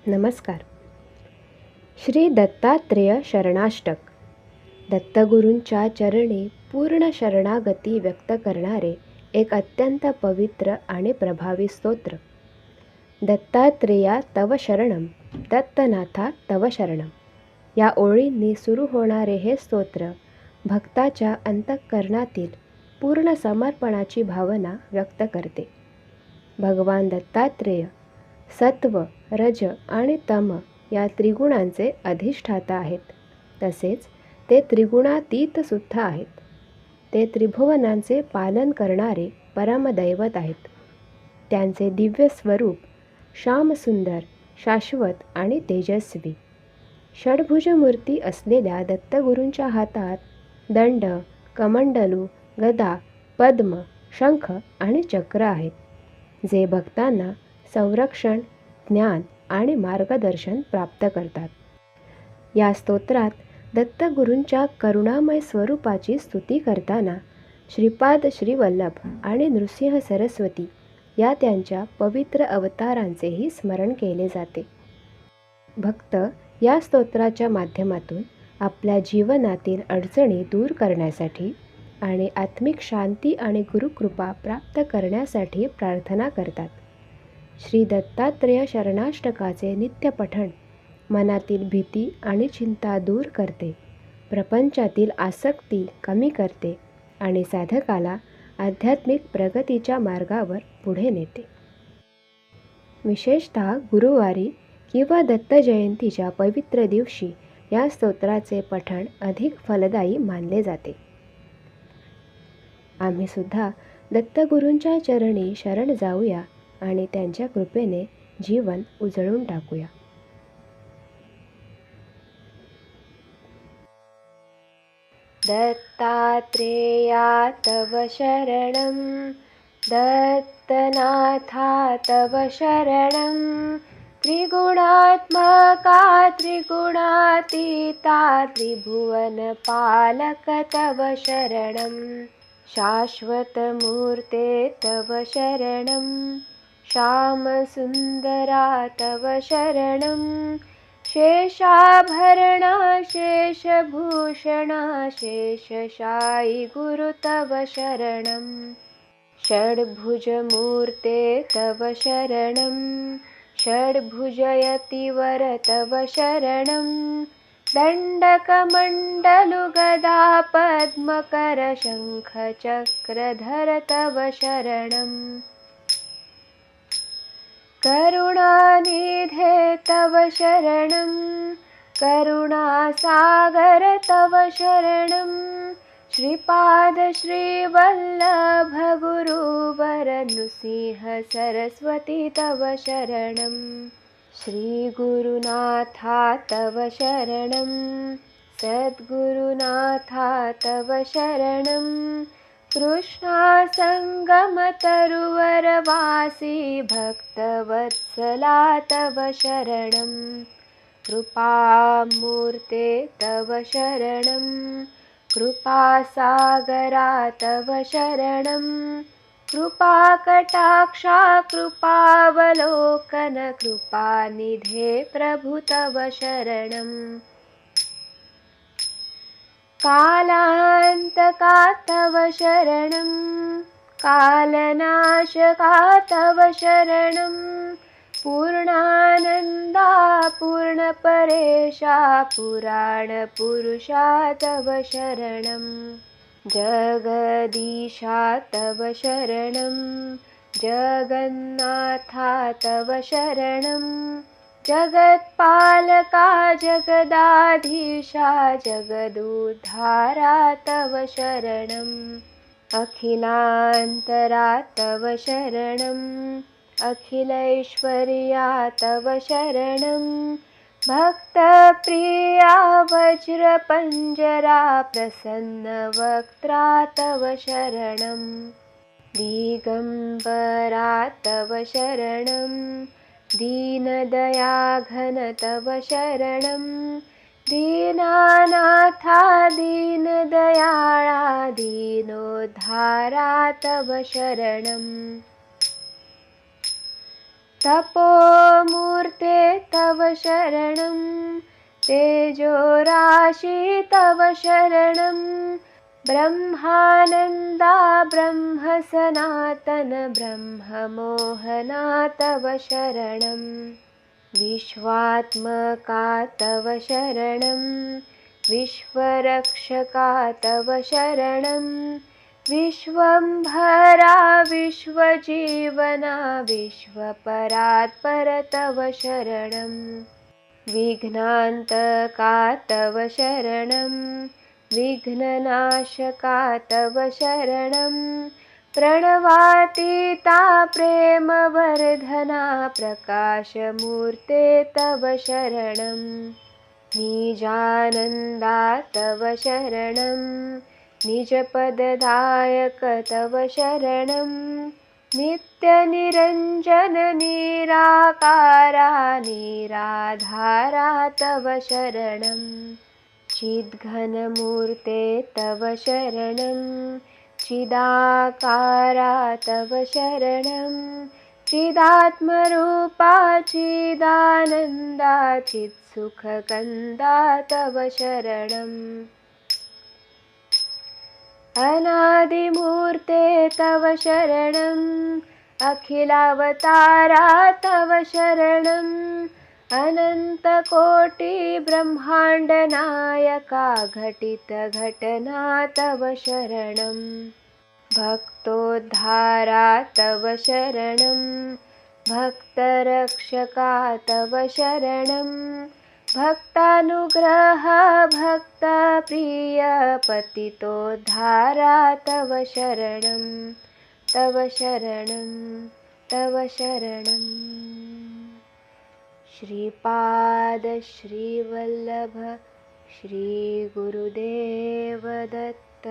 नमस्कार. श्री दत्तात्रेय शरणाष्टक. दत्तगुरूंच्या चरणी पूर्ण शरणागती व्यक्त करणारे एक अत्यंत पवित्र आणि प्रभावी स्तोत्र. दत्तात्रेया तव शरणम, दत्तनाथा तव शरणम या ओळींनी सुरू होणारे हे स्तोत्र भक्ताच्या अंतःकरणातील पूर्ण समर्पणाची भावना व्यक्त करते. भगवान दत्तात्रेय सत्व, रज आणि तम या त्रिगुणांचे अधिष्ठाता आहेत. तसेच ते त्रिगुणातीत सुद्धा आहेत. ते त्रिभुवनांचे पालन करणारे परमदैवत आहेत. त्यांचे दिव्य स्वरूप श्यामसुंदर, शाश्वत आणि तेजस्वी. षड्भुज मूर्ती असलेल्या दत्तगुरूंच्या हातात दंड, कमंडलू, गदा, पद्म, शंख आणि चक्र आहेत, जे भक्तांना संरक्षण, ज्ञान आणि मार्गदर्शन प्राप्त करतात. या स्तोत्रात दत्तगुरूंच्या करुणामय स्वरूपाची स्तुती करताना श्रीपाद श्रीवल्लभ आणि नृसिंह सरस्वती या त्यांच्या पवित्र अवतारांचेही स्मरण केले जाते. भक्त या स्तोत्राच्या माध्यमातून आपल्या जीवनातील अडचणी दूर करण्यासाठी आणि आत्मिक शांती आणि गुरुकृपा प्राप्त करण्यासाठी प्रार्थना करतात. श्री दत्तात्रेय शरणाष्टकाचे नित्य पठण मनातील भीती आणि चिंता दूर करते, प्रपंचातील आसक्ती कमी करते आणि साधकाला आध्यात्मिक प्रगतीच्या मार्गावर पुढे नेते. विशेषतः गुरुवारी किंवा दत्त जयंतीच्या पवित्र दिवशी या स्तोत्राचे पठण अधिक फलदायी मानले जाते. आम्ही सुद्धा दत्तगुरूंच्या चरणी शरण जाऊया आणि त्यांच्या कृपेने जीवन उजळून टाकूया. दत्तात्रेया तव शरणं, दत्तनाथा तव शरणं, त्रिगुणात्मका त्रिगुणातीता त्रिभुवनपालक तव शरणं, शाश्वतमूर्ते तव शरणं, श्यामसुन्दरा तव शरणं, शेषाभरणा शेषभूषणा शेषशायि गुरु तव शरणं, षड्भुजमूर्ते तव शरणं, षड्भुजयतिवर तव शरणं, दण्डकमण्डलुगदा पद्मकर शङ्खचक्रधर तव शरणं, करुणानिधे तव शरणं, करुणासागर तव शरणं, श्रीपाद श्रीवल्लभ गुरुवर नृसिंह सरस्वती तव शरणं, श्रीगुरुनाथा तव शरणं, सद्गुरुनाथा तव शरणं, कृष्णासङ्गमतरुवरवासी भक्तवत्सला तव शरणं, कृपामूर्ते तव शरणं, कृपासागरा तव शरणं, कृपाकटाक्षा कृपावलोकन कृपानिधे प्रभु तव शरणं, कालान्तका तव शरणं, कालनाशका तव शरणं, पूर्णानन्दा पूर्णपरेशा पुराणपुरुषा तव शरणं, जगदीशा तव शरणं, जगन्नाथा तव शरणं, जगत्पालका जगदाधीशा जगदुद्धारा तव शरणं, अखिलान्तरा तव शरणं, अखिलैश्वर्या तव शरणं, भक्तप्रिया वज्रपञ्जरा प्रसन्नवक्त्रा तव शरणं, दिगम्बरा तव शरणं, दीनदयाघन तव शरणं, दीनानाथा दीनदयाळा दीनोद्धारा तव शरणं, तपोमूर्ते तव शरणं तेजोराशि तव शरणं ब्रह्मानन्दा ब्रह्म सनातन ब्रह्ममोहना तव शरणं विश्वात्मका तव शरणं विश्वरक्षका तव शरणं विश्वंभरा विश्वजीवना विश्वपरात्पर तव शरणं विघ्नान्तका तव शरणं विघ्ननाशका तव शरणं प्रणवातीता प्रेमवर्धना प्रकाशमूर्ते तव शरणं निजानन्दा तव शरणं निजपददायक तव शरणं नित्यनिरञ्जन निराकारा निराधारा तव शरणं चिद्घनमूर्ते तव शरणं चिदाकारा तव शरणं चिदात्मरूपा चिदानन्दा चित्सुखकन्दा तव शरणं अनादिमूर्ते तव शरणं अखिलावतारा तव शरणं अनन्तकोटिब्रह्माण्डनायका घटितघटना तव शरणं भक्तोद्धारा तव शरणं भक्तरक्षका तव शरणं भक्तानुग्रह भक्तप्रिय पतितोद्धारा तव शरणं तव शरणं तव शरणं श्रीपाद श्रीवल्लभ श्रीगुरुदेव दत्त।